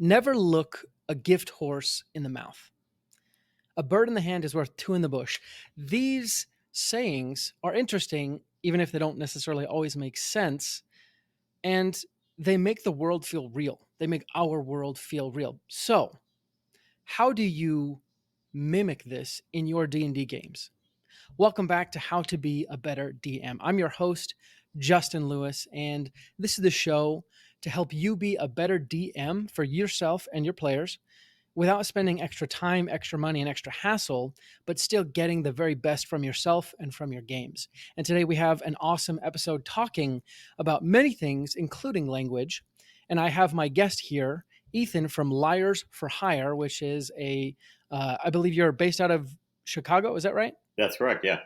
Never look a gift horse in the mouth. A bird in the hand is worth two in the bush. These sayings are interesting, even if they don't necessarily always make sense, and they make the world feel real. They make our world feel real. So, how do you mimic this in your D&D games? Welcome back to How to Be a Better DM. I'm your host, Justin Lewis, and this is the show to help you be a better DM for yourself and your players without spending extra time, extra money, and extra hassle, but still getting the very best from yourself and from your games. And today we have an awesome episode talking about many things, including language. And I have my guest here, Ethan from Lyres for Hire, which is I believe you're based out of Chicago. Is that right? That's correct. Yeah.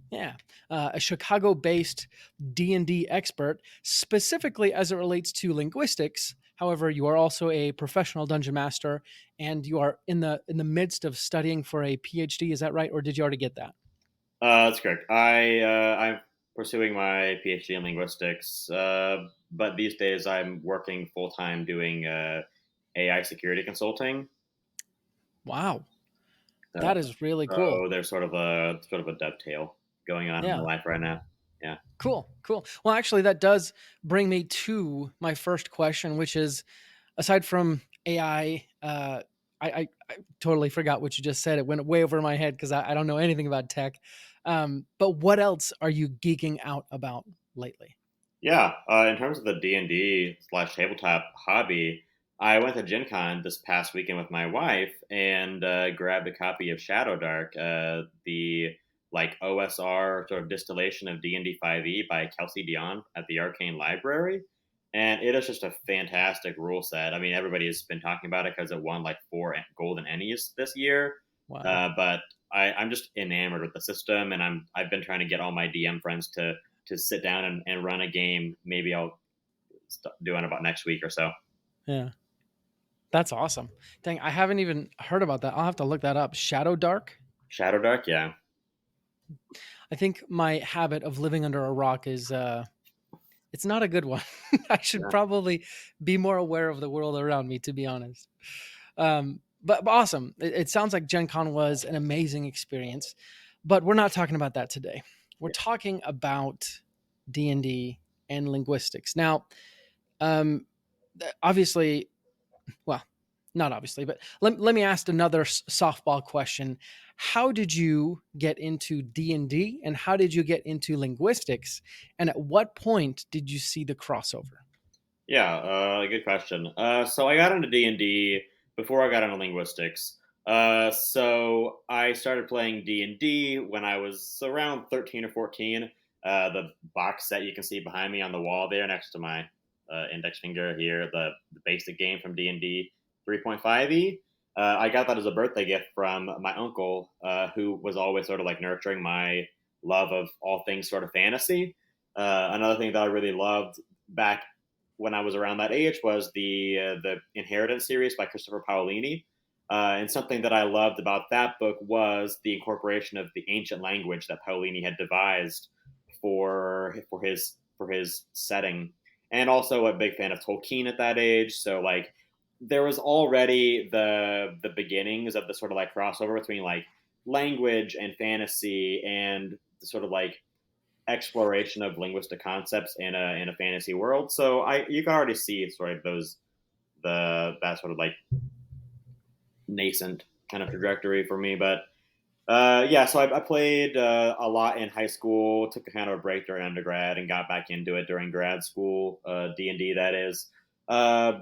Yeah, a Chicago-based D&D expert, specifically as it relates to linguistics. However, you are also a professional dungeon master, and you are in the midst of studying for a PhD. Is that right, or did you already get that? That's correct. I'm pursuing my PhD in linguistics, but these days I'm working full time doing AI security consulting. Wow, Uh, that is really cool. so there's sort of a dovetail going on in my Yeah, life right now. Yeah. cool. Well, actually, that does bring me to my first question, which is, aside from AI, I totally forgot what you just said. It went way over my head because I don't know anything about tech. But what else are you geeking out about lately? Yeah, in terms of the D&D/tabletop hobby, I went to Gen Con this past weekend with my wife and grabbed a copy of Shadow Dark, the like OSR sort of distillation of D&D 5e by Kelsey Dion at the Arcane Library, and it is just a fantastic rule set. I mean, everybody's been talking about it because it won like four golden Ennies this year, Wow. but I'm just enamored with the system, and I've been trying to get all my DM friends to sit down and run a game. Maybe I'll do it about next week or so. Yeah. That's awesome. Dang, I haven't even heard about that. I'll have to look that up. Shadow Dark? Shadow Dark, yeah. I think my habit of living under a rock is it's not a good one. I should Yeah. probably be more aware of the world around me, to be honest. But awesome. It sounds like Gen Con was an amazing experience, but we're not talking about that today. We're Yeah. talking about D&D and linguistics. Now, um, obviously, well, not obviously, but let me ask another softball question. How did you get into D&D and how did you get into linguistics? And at what point did you see the crossover? Yeah, good question. So I got into D&D before I got into linguistics. So I started playing D&D when I was around 13 or 14. The box set you can see behind me on the wall there next to my index finger here, the basic game from D&D 3.5e. I got that as a birthday gift from my uncle, who was always sort of like nurturing my love of all things sort of fantasy. Another thing that I really loved back when I was around that age was the Inheritance series by Christopher Paolini. And something that I loved about that book was the incorporation of the ancient language that Paolini had devised for his setting, and also a big fan of Tolkien at that age. So like there was already the beginnings of the sort of like crossover between like language and fantasy and the sort of like exploration of linguistic concepts in a fantasy world. So you can already see sort of that sort of like nascent kind of trajectory for me. But yeah, so I played a lot in high school. Took a kind of a break during undergrad and got back into it during grad school. D&D that is. Uh,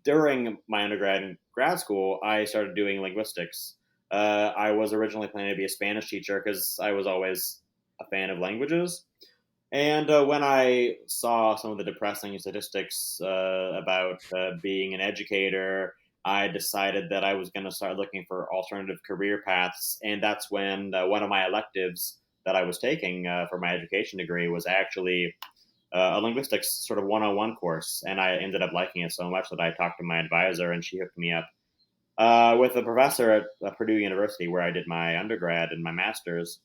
During my undergrad and grad school, I started doing linguistics. I was originally planning to be a Spanish teacher because I was always a fan of languages. And when I saw some of the depressing statistics about being an educator, I decided that I was going to start looking for alternative career paths. And that's when one of my electives that I was taking for my education degree was actually a linguistics sort of one-on-one course. And I ended up liking it so much that I talked to my advisor and she hooked me up with a professor at Purdue University where I did my undergrad and my master's,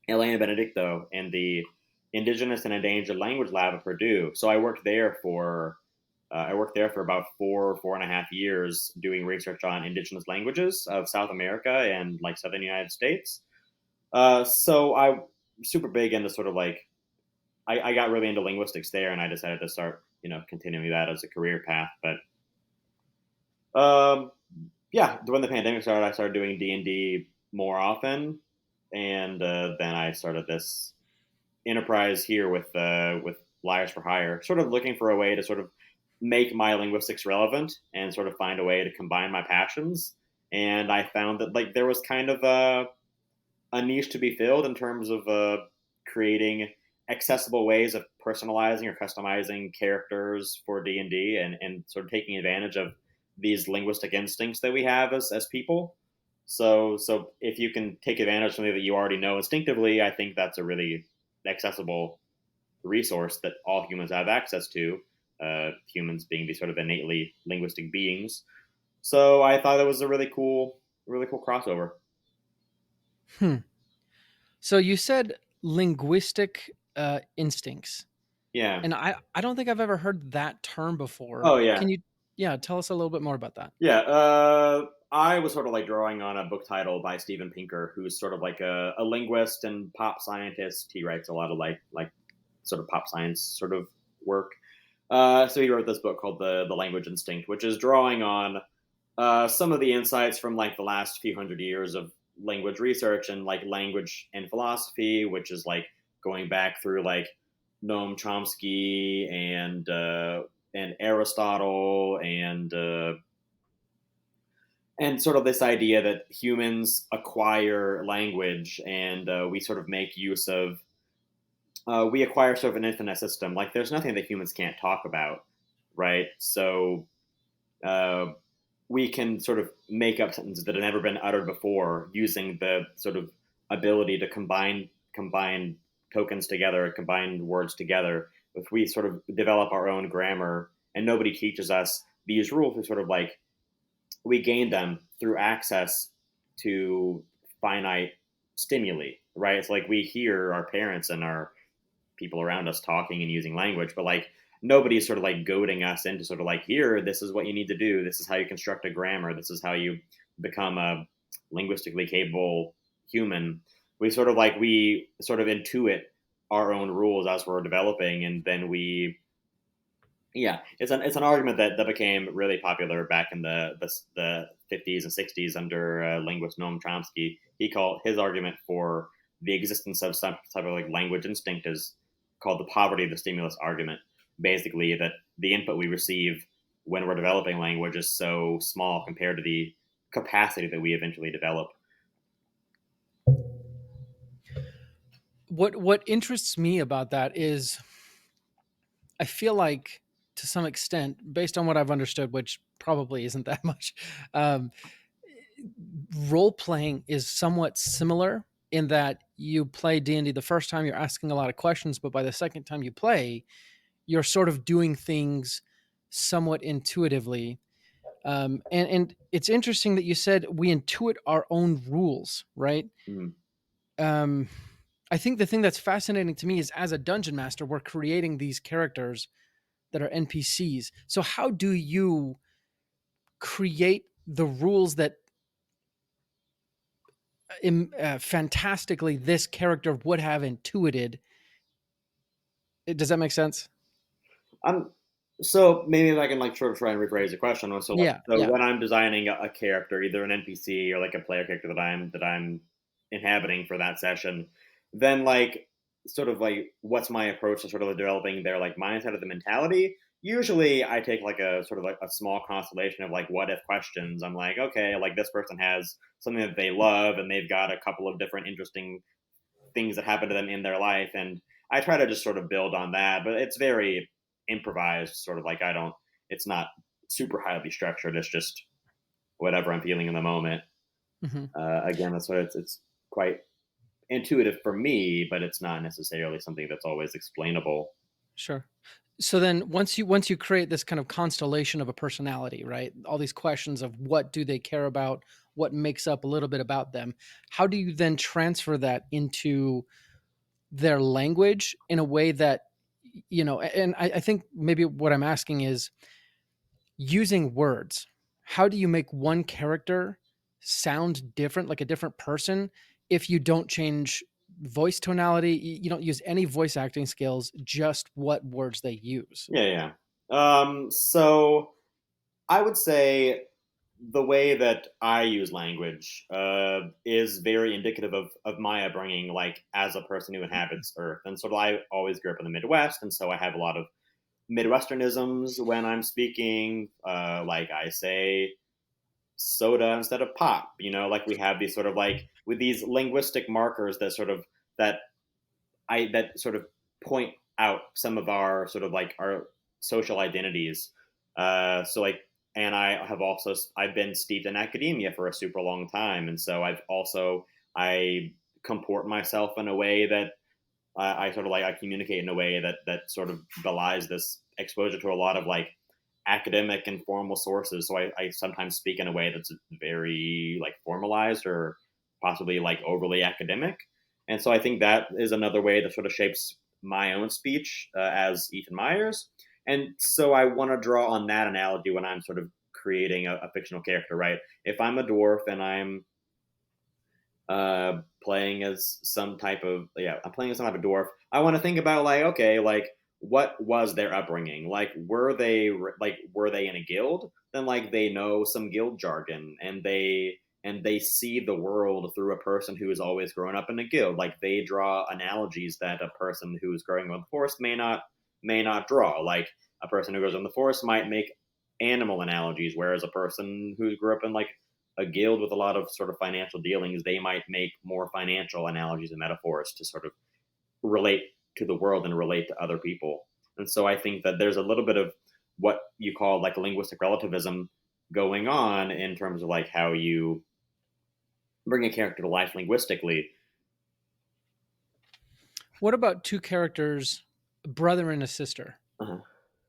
Elena Benedicto, in the Indigenous and Endangered Language Lab at Purdue. So I worked there for, I worked there for about 4.5 years doing research on indigenous languages of South America and like southern United States. So I'm super big into sort of like I got really into linguistics there, and I decided to start continuing that as a career path. But yeah, when the pandemic started, I started doing D&D more often, and then I started this enterprise here with Lyres for Hire, sort of looking for a way to sort of make my linguistics relevant and sort of find a way to combine my passions. And I found that like there was kind of a niche to be filled in terms of creating accessible ways of personalizing or customizing characters for D&D and sort of taking advantage of these linguistic instincts that we have as people. So if you can take advantage of something that you already know instinctively, I think that's a really accessible resource that all humans have access to. Humans being these sort of innately linguistic beings. So I thought it was a really cool crossover. Hmm. So you said linguistic instincts, Yeah. and I don't think I've ever heard that term before. Oh yeah. Can you, yeah, tell us a little bit more about that? Yeah. I was sort of like drawing on a book title by Steven Pinker, who's sort of like a linguist and pop scientist. He writes a lot of like sort of pop science sort of work. So he wrote this book called the Language Instinct, which is drawing on some of the insights from like the last few hundred years of language research and like language and philosophy, which is like going back through like Noam Chomsky and Aristotle and sort of this idea that humans acquire language and we sort of make use of we acquire sort of an infinite system. Like there's nothing that humans can't talk about, right? So uh, we can sort of make up sentences that have never been uttered before using the sort of ability to combine tokens together, combine words together. If we sort of develop our own grammar and nobody teaches us these rules, we sort of like we gain them through access to finite stimuli, right? It's like we hear our parents and our people around us talking and using language, but like nobody's sort of like goading us into sort of like, here, this is what you need to do. This is how you construct a grammar. This is how you become a linguistically capable human. We sort of intuit our own rules as we're developing, and then we yeah, it's an argument that became really popular back in the 50s and 60s under linguist Noam Chomsky. He called his argument for the existence of some type of like language instinct is called the poverty of the stimulus argument. Basically, that the input we receive when we're developing language is so small compared to the capacity that we eventually develop. What interests me about that is I feel like to some extent, based on what I've understood, which probably isn't that much, um, role playing is somewhat similar in that you play D&D the first time you're asking a lot of questions, but by the second time you play, you're sort of doing things somewhat intuitively. And it's interesting that you said we intuit our own rules, right? Mm. Um, I think the thing that's fascinating to me is as a dungeon master, we're creating these characters that are NPCs. So how do you create the rules that fantastically this character would have intuited? Does that make sense? I'm so maybe if I can like sort of try and rephrase the question. Yeah, So yeah. when I'm designing a character, either an NPC or like a player character that I'm inhabiting for that session, then like sort of like what's my approach to sort of developing their like mindset of the mentality? Usually I take like a sort of like a small constellation of like what if questions. I'm like, okay, like this person has something that they love and they've got a couple of different interesting things that happen to them in their life, and I try to just sort of build on that, but it's very improvised, sort of like I don't it's not super highly structured. It's just whatever I'm feeling in the moment. Hmm. Again, that's what it's quite intuitive for me, but it's not necessarily something that's always explainable. Sure. So then once you create this kind of constellation of a personality, right? All these questions of what do they care about, what makes up a little bit about them. How do you then transfer that into their language in a way that, and I think maybe what I'm asking is using words, how do you make one character sound different, like a different person, if you don't change voice tonality? You don't use any voice acting skills, just what words they use. Yeah, yeah. So I would say the way that I use language is very indicative of my upbringing, like as a person who inhabits Earth. And sort of, I always grew up in the Midwest, and so I have a lot of Midwesternisms when I'm speaking. Like I say soda instead of pop. Like we have these sort of like with these linguistic markers that sort of that sort of point out some of our sort of like our social identities. So like, and I've been steeped in academia for a super long time, and so I comport myself in a way that I sort of like I communicate in a way that sort of belies this exposure to a lot of like academic and formal sources. So I sometimes speak in a way that's very like formalized or possibly like overly academic. And so I think that is another way that sort of shapes my own speech as Ethan Myers. And so I want to draw on that analogy when I'm sort of creating a fictional character, right? If I'm a dwarf and playing as some type of I'm playing as some type of dwarf. I want to think about like okay, like what was their upbringing? Like were they in a guild? Then like they know some guild jargon and they see the world through a person who has always grown up in a guild. Like they draw analogies that a person who's growing up in the forest may not draw. Like a person who grows up in the forest might make animal analogies, whereas a person who grew up in like a guild with a lot of sort of financial dealings, they might make more financial analogies and metaphors to sort of relate to the world and relate to other people. And so I think that there's a little bit of what you call like linguistic relativism going on in terms of like how you bring a character to life linguistically. What about two characters, a brother and a sister, Uh-huh.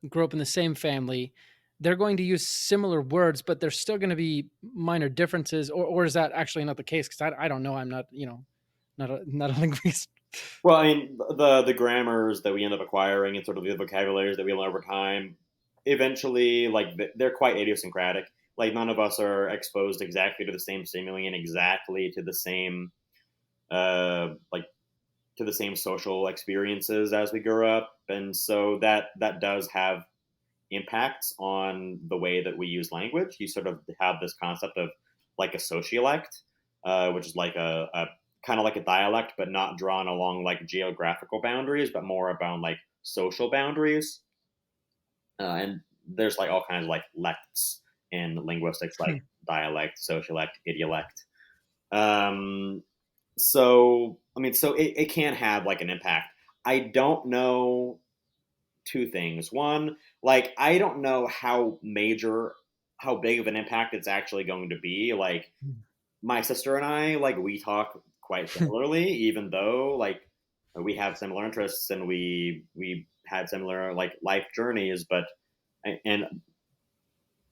grow up in the same family? They're going to use similar words, but there's still going to be minor differences, or is that actually not the case? Because I don't know. I'm not, not a linguist. Well, I mean, the grammars that we end up acquiring and sort of the vocabularies that we learn over time, eventually, like they're quite idiosyncratic. Like none of us are exposed exactly to the same stimuli and exactly to the same like to the same social experiences as we grew up, and so that does have impacts on the way that we use language. You sort of have this concept of like a sociolect, which is like a kind of like a dialect, but not drawn along like geographical boundaries, but more about like social boundaries. And there's like all kinds of like lects in linguistics, like dialect, sociolect, idiolect. Um, so I mean, so it can have like an impact. I don't know two things. One, like I don't know how big of an impact it's actually going to be. Like my sister and I, like we talk quite similarly, even though like we have similar interests and we had similar like life journeys. But and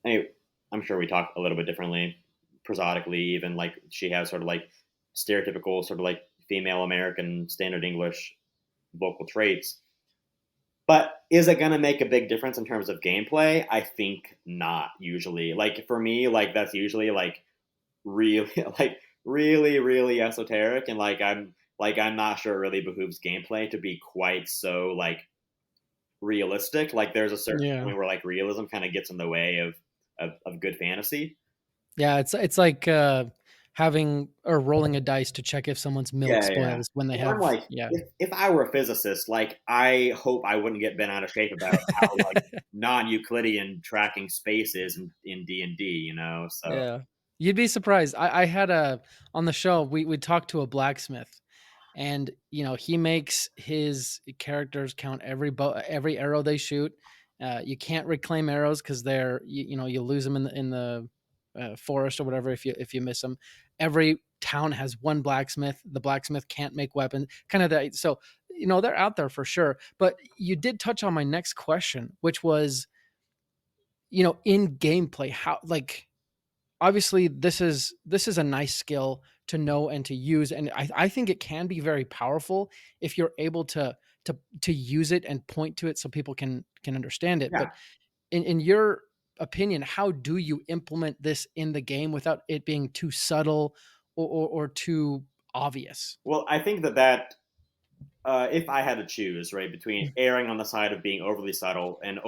anyway, I'm sure we talk a little bit differently, prosodically. Even like she has sort of like stereotypical sort of like female American standard English vocal traits. But is it going to make a big difference in terms of gameplay? I think not usually. Like for me, like that's usually like really like really esoteric and I'm not sure it really behooves gameplay to be quite so like realistic. Like there's a certain Yeah. point where like realism kind of gets in the way of good fantasy. Yeah, it's like having or rolling a dice to check if someone's milk Yeah, yeah. spoils when they If I'm have, like, yeah. if I were a physicist, like I hope I wouldn't get bent out of shape about how like non-Euclidean tracking space is in D&D, So Yeah. You'd be surprised. I had a on the show, we talked to a blacksmith, and he makes his characters count every arrow they shoot. You can't reclaim arrows because you lose them in the forest or whatever if you miss them. Every town has one blacksmith. The blacksmith can't make weapons. Kind of that. So they're out there for sure. But you did touch on my next question, which was in gameplay, how, like, obviously this is a nice skill to know and to use, and I think it can be very powerful if you're able to use it and point to it so people can understand it. yeah. But in your opinion, how do you implement this in the game without it being too subtle or too obvious? Well, I think that if I had to choose, right, between erring on the side of being overly subtle and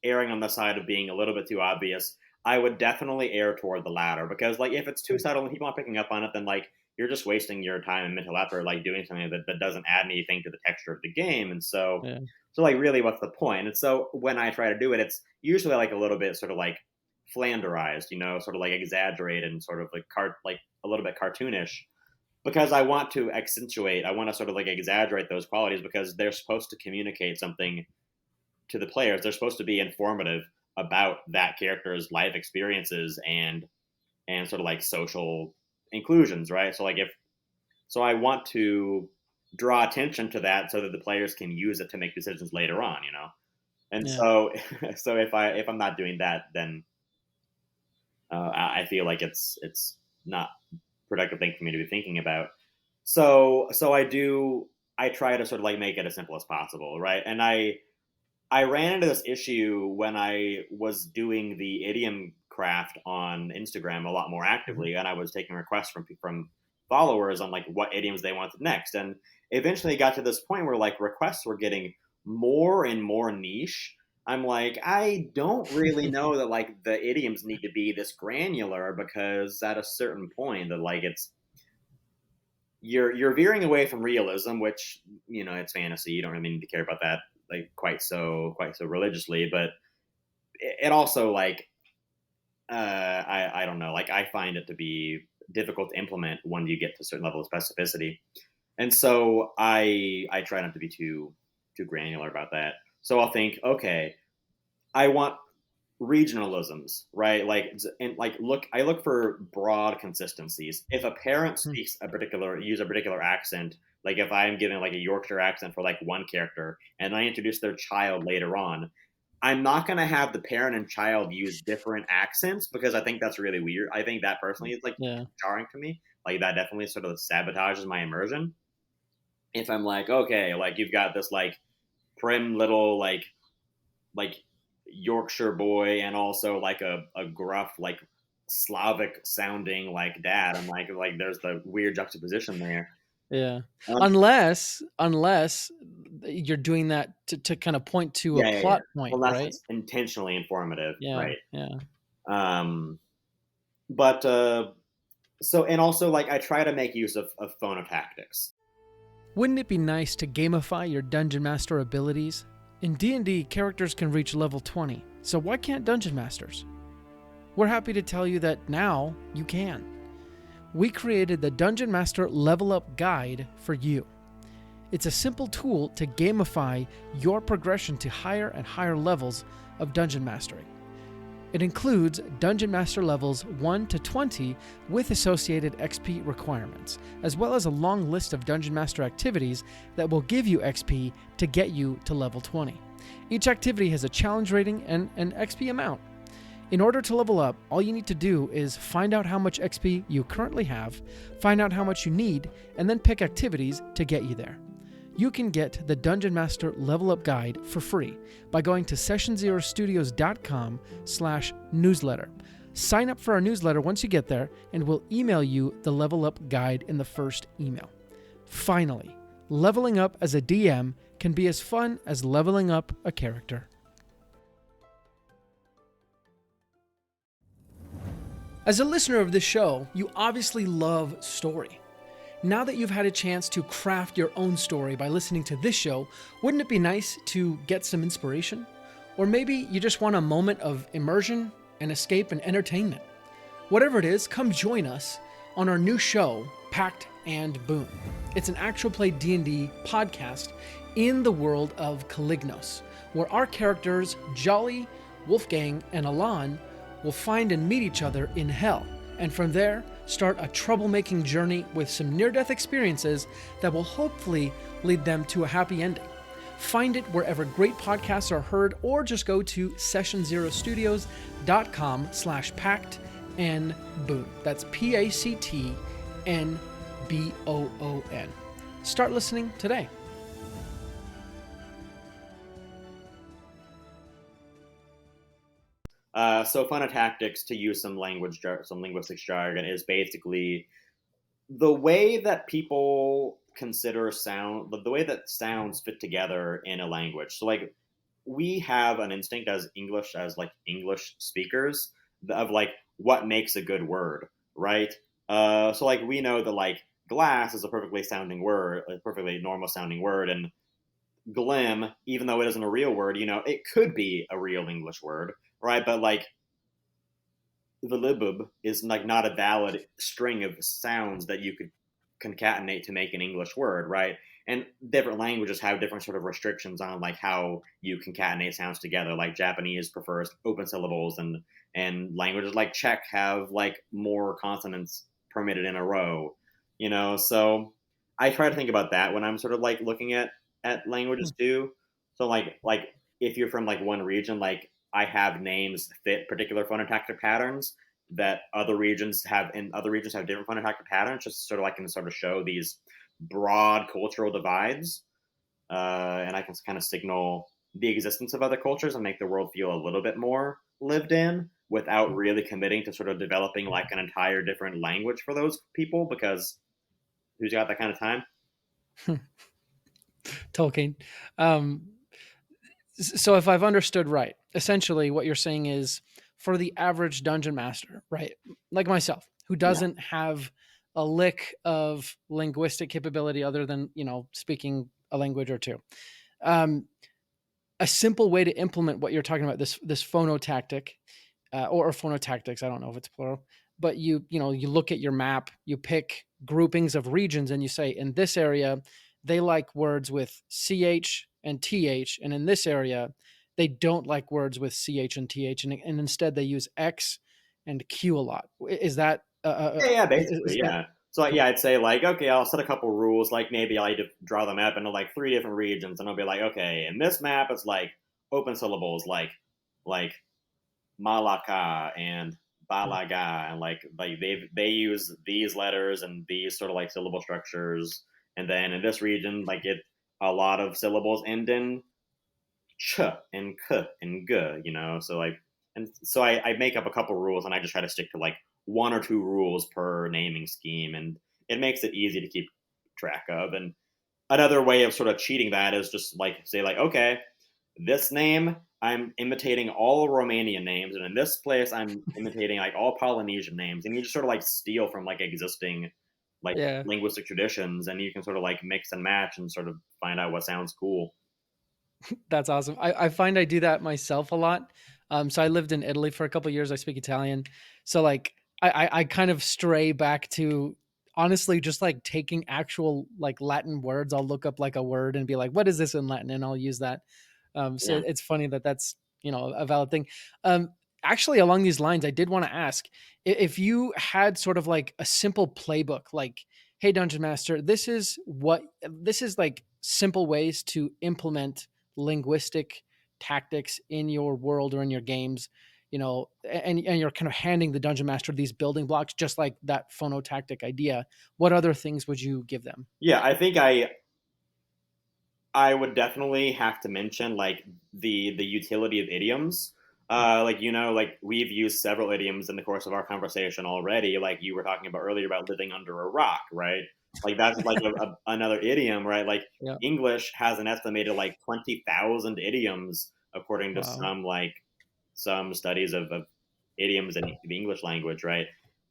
erring on the side of being a little bit too obvious, I would definitely err toward the latter, because like if it's too subtle and people aren't picking up on it, then like you're just wasting your time and mental effort like doing something that doesn't add anything to the texture of the game. And Yeah. so like really what's the point? And so when I try to do it, it's usually like a little bit sort of like flanderized, sort of like exaggerated and sort of like a little bit cartoonish, because I want to accentuate, I want to sort of like exaggerate those qualities because they're supposed to communicate something to the players. They're supposed to be informative about that character's life experiences and sort of like social inclusions, right? So I want to draw attention to that so that the players can use it to make decisions later on. And Yeah. so so if I'm not doing that, then I feel like it's not productive thing for me to be thinking about. So I try to sort of like make it as simple as possible, right? And I ran into this issue when I was doing the idiom craft on Instagram a lot more Mhm. actively, and I was taking requests from followers on like what idioms they wanted next. And eventually it got to this point where like requests were getting more and more niche. I'm like, I don't really know that like the idioms need to be this granular, because at a certain point that like you're veering away from realism, which it's fantasy. You don't really need to care about that like quite so religiously, but it also like I don't know, like I find it to be difficult to implement when you get to a certain level of specificity, and so I try not to be too granular about that. So I'll think, okay, I want regionalisms, right? I look for broad consistencies. If a parent speaks use a particular accent, like if I'm giving like a Yorkshire accent for like one character and I introduce their child later on, I'm not going to have the parent and child use different accents, because I think that's really weird. I think that personally is like Yeah. jarring to me. Like that definitely sort of sabotages my immersion. If I'm like, okay, like you've got this like prim little like Yorkshire boy and also like a gruff like Slavic sounding like dad. I'm like there's the weird juxtaposition there. Yeah. Um, Unless you're doing that to kind of point to a yeah. plot point, Unless right? it's intentionally informative, Yeah. right? Yeah. Um, but so and also like I try to make use of phonotactics. Wouldn't it be nice to gamify your dungeon master abilities? In D&D, characters can reach level 20, so why can't dungeon masters? We're happy to tell you that now you can. We created the Dungeon Master Level Up Guide for you. It's a simple tool to gamify your progression to higher and higher levels of dungeon mastery. It includes Dungeon Master levels 1 to 20 with associated XP requirements, as well as a long list of Dungeon Master activities that will give you XP to get you to level 20. Each activity has a challenge rating and an XP amount. In order to level up, all you need to do is find out how much XP you currently have, find out how much you need, and then pick activities to get you there. You can get the Dungeon Master Level Up Guide for free by going to sessionzerostudios.com/newsletter. Sign up for our newsletter once you get there, and we'll email you the Level Up Guide in the first email. Finally, leveling up as a DM can be as fun as leveling up a character. As a listener of this show, you obviously love story. Now that you've had a chance to craft your own story by listening to this show, wouldn't it be nice to get some inspiration? Or maybe you just want a moment of immersion and escape and entertainment. Whatever it is, come join us on our new show, Pact and Boon. It's an actual play D&D podcast in the world of Calignos, where our characters, Jolly, Wolfgang, and Alan, will find and meet each other in hell, and from there, start a troublemaking journey with some near-death experiences that will hopefully lead them to a happy ending. Find it wherever great podcasts are heard, or just go to sessionzerostudios.com/pact and boon. That's PACTNBOON. Start listening today. So phonotactics, to use some linguistic jargon, is basically the way that people consider sound, the way that sounds fit together in a language. So like we have an instinct as like English speakers of like what makes a good word, right? So like we know that like glass is a perfectly sounding word, a perfectly normal sounding word, and glim, even though it isn't a real word, it could be a real English word, right? But like the libub is like not a valid string of sounds that you could concatenate to make an English word, right? And different languages have different sort of restrictions on like how you concatenate sounds together. Like Japanese prefers open syllables, and languages like Czech have like more consonants permitted in a row. So I try to think about that when I'm sort of like looking at languages too. So like if you're from like one region, like I have names fit particular phonotactic patterns that other regions have different phonotactic patterns, just sort of like can sort of show these broad cultural divides, and I can kind of signal the existence of other cultures and make the world feel a little bit more lived in without really committing to sort of developing like an entire different language for those people, because who's got that kind of time? Tolkien. Um, so if I've understood right, essentially what you're saying is for the average dungeon master, right? Like myself, who Yeah. doesn't have a lick of linguistic capability other than, speaking a language or two. Um, a simple way to implement what you're talking about, this phonotactic, or phonotactics, I don't know if it's plural, but you look at your map, you pick groupings of regions, and you say in this area they like words with ch and th, and in this area they don't like words with ch and th, and instead they use x and q a lot. Is that Yeah, is basically, that yeah. So yeah, I'd say like, okay, I'll set a couple rules. Like maybe I draw the map into like three different regions, and I'll be like, okay, in this map it's like open syllables, like Malaka and Balaga, and like they use these letters and these sort of like syllable structures, and then in this region, like a lot of syllables end in ch and k and g, so like, and so I make up a couple rules, and I just try to stick to like one or two rules per naming scheme, and it makes it easy to keep track of. And another way of sort of cheating that is just like say like, okay, this name I'm imitating all Romanian names, and in this place I'm imitating like all Polynesian names, and you just sort of like steal from like existing like yeah. linguistic traditions, and you can sort of like mix and match and sort of find out what sounds cool. That's awesome. I find I do that myself a lot. So I lived in Italy for a couple of years. I speak Italian. So like I kind of stray back to honestly just like taking actual like Latin words. I'll look up like a word and be like, what is this in Latin? And I'll use that. So Yeah. it's funny that that's, a valid thing. Um, Actually, along these lines, I did want to ask if you had sort of like a simple playbook, like, hey, Dungeon Master, this is like simple ways to implement linguistic tactics in your world or in your games, and you're kind of handing the dungeon master these building blocks just like that phonotactic idea. What other things would you give them? Yeah, I think I would definitely have to mention like the utility of idioms. Like like we've used several idioms in the course of our conversation already. Like you were talking about earlier about living under a rock, right? Like that's like another idiom, right? Like Yeah. English has an estimated like 20,000 idioms according to Wow. some studies of idioms in the English language, right?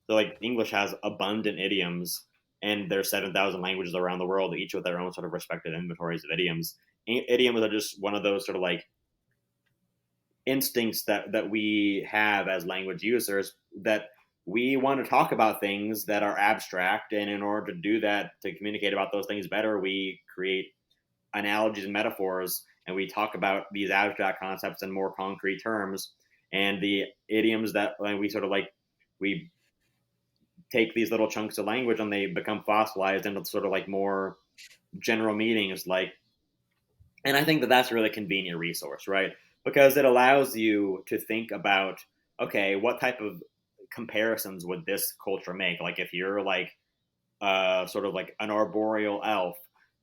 So like English has abundant idioms, and there's 7,000 languages around the world, each with their own sort of respective inventories of idioms. Idioms are just one of those sort of like instincts that we have as language users, that we want to talk about things that are abstract, and in order to do that, to communicate about those things better, we create analogies and metaphors, and we talk about these abstract concepts in more concrete terms. And the idioms that we sort of like, we take these little chunks of language and they become fossilized into sort of like more general meanings, like, and I think that that's a really convenient resource, right? Because it allows you to think about, okay, what type of comparisons would this culture make? Like if you're like sort of like an arboreal elf,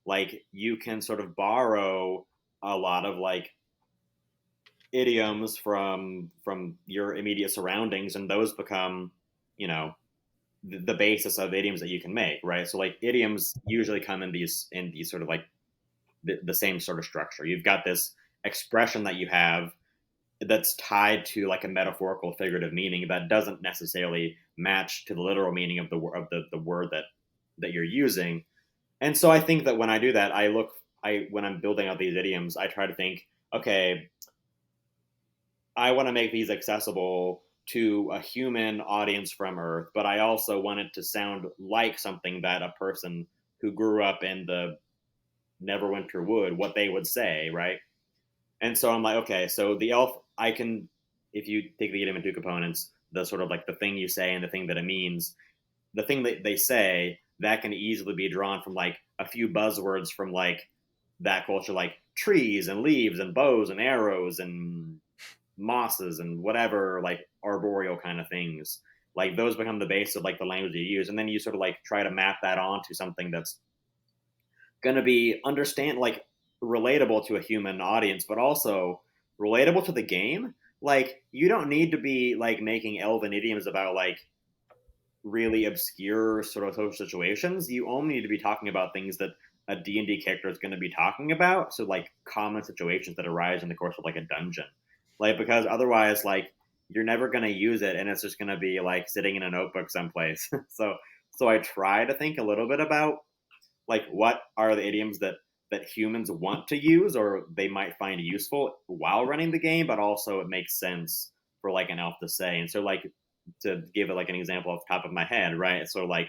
like you can sort of borrow a lot of like idioms from your immediate surroundings, and those become, you know, the basis of idioms that you can make, right? So like idioms usually come in these sort of like the same sort of structure. You've got this expression that you have that's tied to like a metaphorical figurative meaning that doesn't necessarily match to the literal meaning of the word that you're using. And so I think that when I do that, I when I'm building out these idioms, I try to think, okay, I want to make these accessible to a human audience from Earth, but I also want it to sound like something that a person who grew up in the Neverwinter would, what they would say, right? And so I'm like, okay, so the elf, I can, if you take the idiom in two components, the sort of like the thing you say and the thing that it means, the thing that they say, that can easily be drawn from like a few buzzwords from like that culture, like trees and leaves and bows and arrows and mosses and whatever, like arboreal kind of things. Like those become the base of like the language you use. And then you sort of like try to map that onto something that's going to be like relatable to a human audience, but also relatable to the game. Like you don't need to be like making elven idioms about like really obscure sort of social situations. You only need to be talking about things that a D&D character is going to be talking about. So like common situations that arise in the course of like a dungeon. Like because otherwise like you're never going to use it and it's just going to be like sitting in a notebook someplace. So I try to think a little bit about like what are the idioms that humans want to use or they might find useful while running the game, but also it makes sense for like an elf to say. And so like to give it like an example off the top of my head, right? So like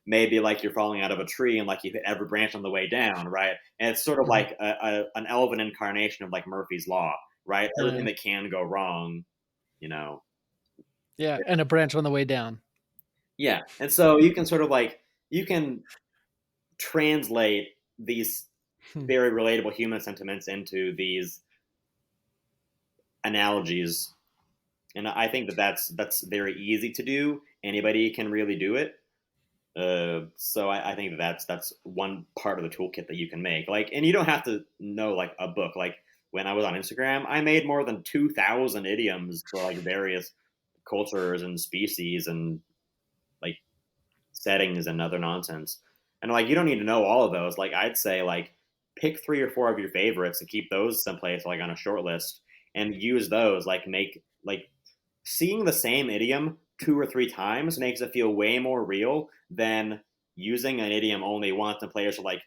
maybe like you're falling out of a tree and like you hit every branch on the way down, right? And it's sort of Mhm. like an elven incarnation of like Murphy's Law, right? Everything Uh, that can go wrong, you know. yeah, and a branch on the way down. Yeah. And so you can sort of like you can translate these Hmm. very relatable human sentiments into these analogies, and I think that that's very easy to do. Anybody can really do it. So I think that that's one part of the toolkit that you can make. Like, and you don't have to know like a book. Like when I was on Instagram, I made more than 2,000 idioms for like various cultures and species and like settings and other nonsense. And like you don't need to know all of those. Like I'd say like pick 3 or 4 of your favorites and keep those someplace like on a short list and use those. Like make like seeing the same idiom 2 or 3 times makes it feel way more real than using an idiom only once and players are like,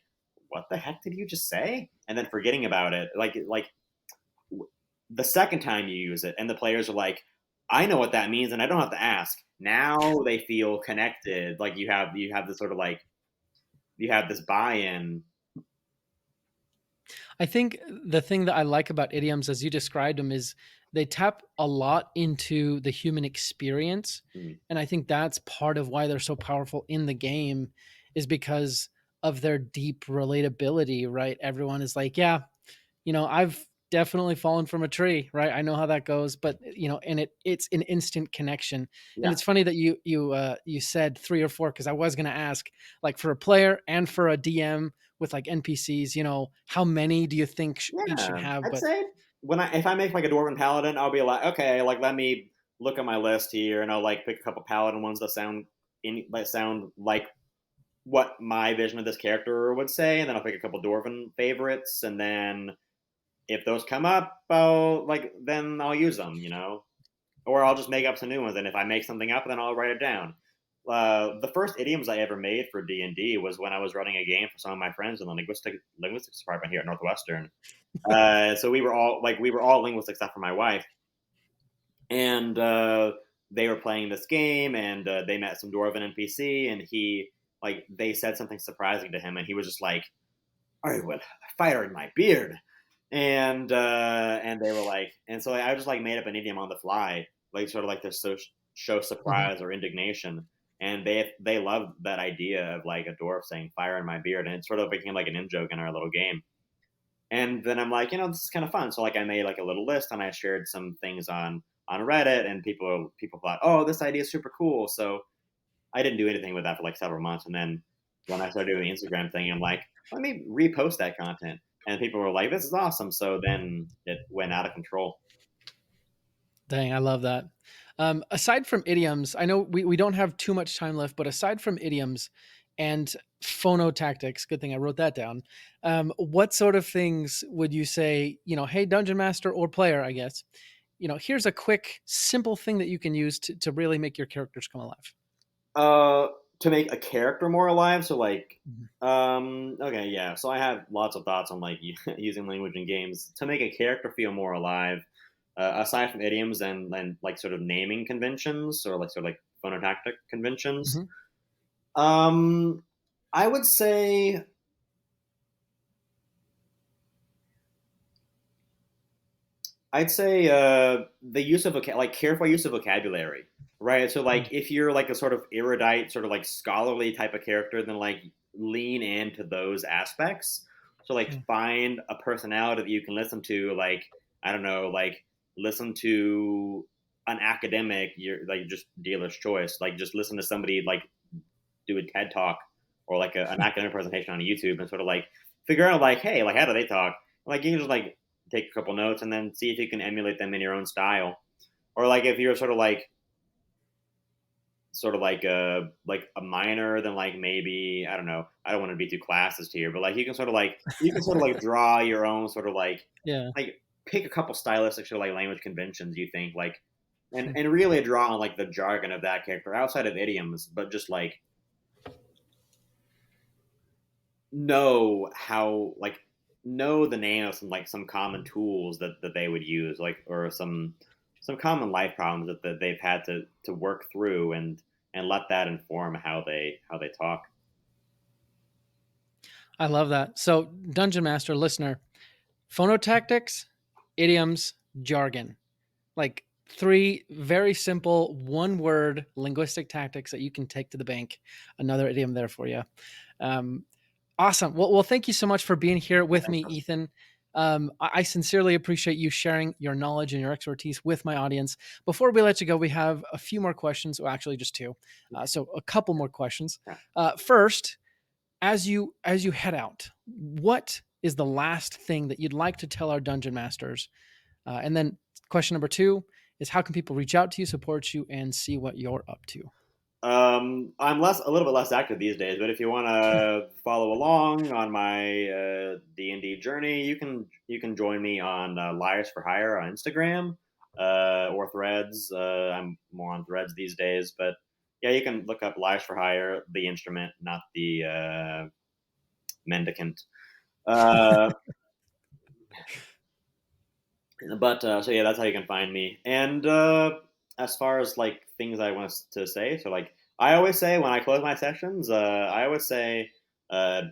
what the heck did you just say? And then forgetting about it. Like the second time you use it and the players are like, I know what that means and I don't have to ask. Now they feel connected. Like you have this sort of like you have this buy-in. I think the thing that I like about idioms, as you described them, is they tap a lot into the human experience, Mm, and I think that's part of why they're so powerful in the game, is because of their deep relatability. Right? Everyone is like, yeah, I've definitely fallen from a tree, right? I know how that goes, but and it's an instant connection. And yeah. it's funny that you said 3 or 4, because I was going to ask, like, for a player and for a DM with like NPCs, how many do you think each should Yeah. have? I'd But say when if I make like a dwarven paladin, I'll be like, okay, like let me look at my list here and I'll like pick a couple paladin ones that sound like what my vision of this character would say, and then I'll pick a couple dwarven favorites, and then if those come up, then I'll use them, or I'll just make up some new ones. And if I make something up, then I'll write it down. The first idioms I ever made for D&D was when I was running a game for some of my friends in the linguistics department here at Northwestern. So we were all linguists except for my wife, and they were playing this game, and they met some dwarven NPC, and they said something surprising to him, and he was just like, "I will fire in my beard," and they were like, and so I just like made up an idiom on the fly, like sort of like to show Mhm. surprise or indignation, and they loved that idea of like a dwarf saying "fire in my beard," and it sort of became like an in joke in our little game. And then I'm like, this is kind of fun. So like I made like a little list and I shared some things on Reddit, and people thought, oh, this idea is super cool. So I didn't do anything with that for like several months, and then when I started doing the Instagram thing, I'm like, let me repost that content, and people were like, this is awesome. So then it went out of control. Dang, I love that. Aside from idioms, I know we don't have too much time left, but aside from idioms and phonotactics, good thing I wrote that down. What sort of things would you say, hey, dungeon master or player, I guess, here's a quick, simple thing that you can use to really make your characters come alive? Uh, to make a character more alive. So like, Mhm. okay, yeah. So I have lots of thoughts on like using language in games to make a character feel more alive. Aside from idioms and like sort of naming conventions or like sort of like phonotactic conventions, Mhm. um, I would say the use of like careful use of vocabulary, right? So like Mm. if you're like a sort of erudite, sort of like scholarly type of character, then like lean into those aspects. So like Mm. find a personality that you can listen to. Like I don't know, like listen to an academic. You're like just dealer's choice. Like just listen to somebody like do a TED talk or like an academic presentation on YouTube and sort of like figure out like, hey, like how do they talk? Like you can just like take a couple notes and then see if you can emulate them in your own style. Or like if you're sort of like a minor, then like maybe I don't know. I don't want to be too classist here, but like you can sort of like draw your own sort of Yeah. like pick a couple stylistic sort of like language conventions you think like and really draw on like the jargon of that character outside of idioms, but just like know how like know the name of some common tools that they would use like or some common life problems that they've had to work through and let that inform how they talk. I love that. So, Dungeon Master listener, phonotactics, idioms, jargon. Like three very simple one word linguistic tactics that you can take to the bank. Another idiom there for you. Um, awesome. Well, thank you so much for being here with me, Ethan. I sincerely appreciate you sharing your knowledge and your expertise with my audience. Before we let you go, we have a few more questions. Well, actually, just two. So a couple more questions. Yeah. First, as you head out, what is the last thing that you'd like to tell our dungeon masters? And then question number two is how can people reach out to you, support you, and see what you're up to? I'm a little bit less active these days, but if you want to follow along on my D&D journey, you can join me on Lyres for Hire on Instagram or Threads. I'm more on Threads these days, but yeah, you can look up Lyres for Hire, the instrument, not the mendicant. Uh, but so yeah, that's how you can find me. And as far as like things I want to say, so like I always say when I close my sessions, I always say,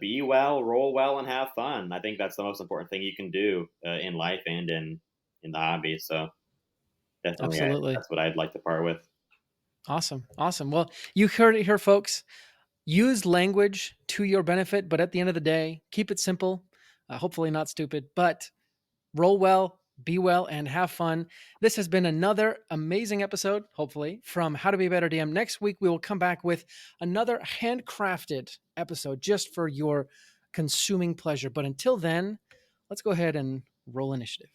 be well, roll well, and have fun. I think that's the most important thing you can do in life and in the hobby. So definitely, Absolutely. that's what I'd like to part with. Awesome. Awesome. Well, you heard it here, folks. Use language to your benefit, but at the end of the day, keep it simple. Hopefully, not stupid, but roll well, be well, and have fun. This has been another amazing episode, hopefully, from How to Be a Better DM. Next week, we will come back with another handcrafted episode just for your consuming pleasure. But until then, let's go ahead and roll initiative.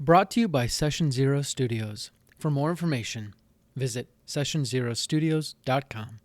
Brought to you by Session Zero Studios. For more information, visit sessionzerostudios.com.